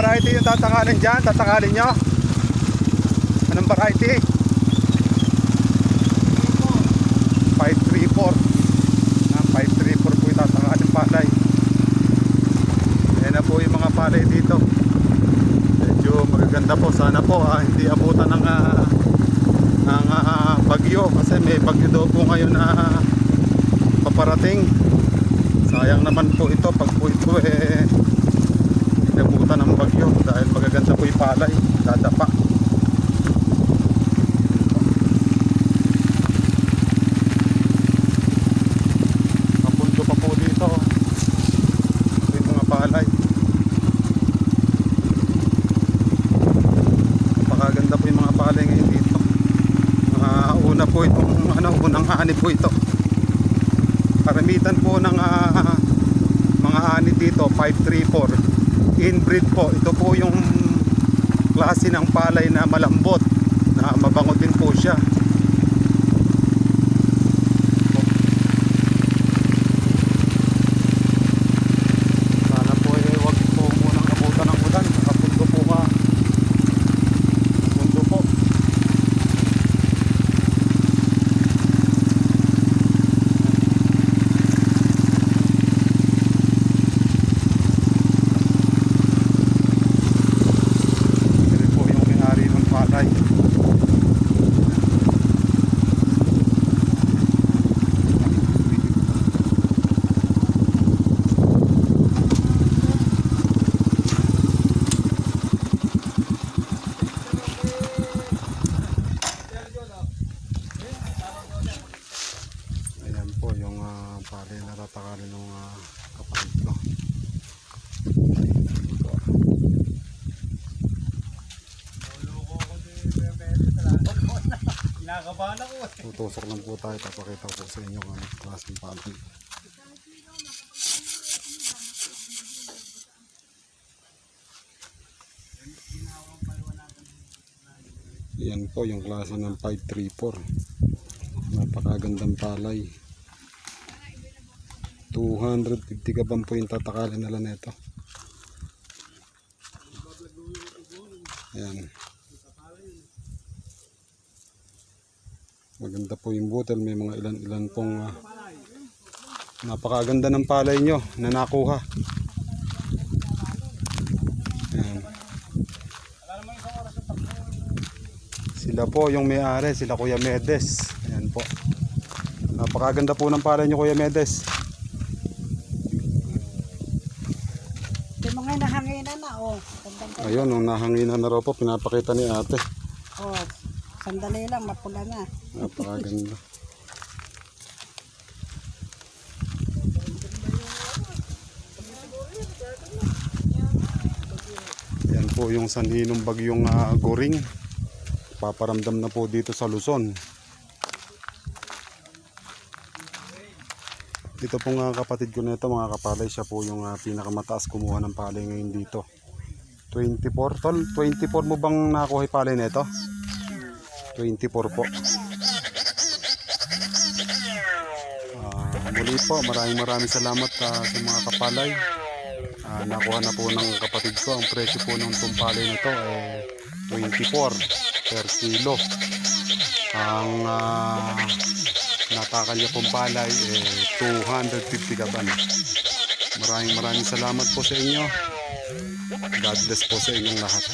variety yung tatanghalin dyan? Tatanghalin nyo? Anong variety? 534. 534 po yung tatanghalin palay. Ayan na po yung mga palay dito. Medyo magaganda po. Sana po hindi abutan ng bagyo. Kasi may bagyo daw po ngayon na paparating. Sayang naman po ito pag po ito inabutan ng bagyo. Dahil magaganda po yung palay. Dadapa. Kapundo pa po dito. Yung mga palay. Napakaganda po yung mga palay ngayon dito. Una po itong unang ani po ito. Karamitan po ng mga ani dito 534 inbreed po. Ito po yung klase ng palay na malambot, na mabango din po siya. Sana po wag po munang abutan ng ulan. Nakapundo po ka. Pundo po. Ayan po yung palay na tatakalin ng kapatid ko. Tutusok lang po tayo. Papakita ko sa inyo kung anong klaseng palay. Yan po yung klase ng 534. Napakagandang palay. 250 kaban po yung tatakalin nila nito. Ayan. Maganda po yung butel. May mga ilan pong napakaganda ng palay nyo na nakuha. Ayan. Sila po yung may-ari, sila Kuya Medes. Ayan po. Napakaganda po ng palay nyo, Kuya Medes. Yung mga nahanginan na, Ayun, nahanginan na raw po. Pinapakita ni ate. Sandali lang, mapula na. Napakaganda. Yan po yung sanhi ng bagyong Goring. Paparamdam na po dito sa Luzon. Dito po kapatid ko nito mga kapalay, siya po yung pinakamataas kumuha ng palay ngayon dito. 24 tol, 24 mo bang nakuha yung palay nito? 24 po. Muli po, maraming salamat sa mga kapalay. Nakuha na po ng kapatid ko. Ang presyo po ng tumpalay nito 24 per kilo. Ang natakanya pong palay 250 kaban. Maraming salamat po sa inyo. God bless po sa inyong lahat.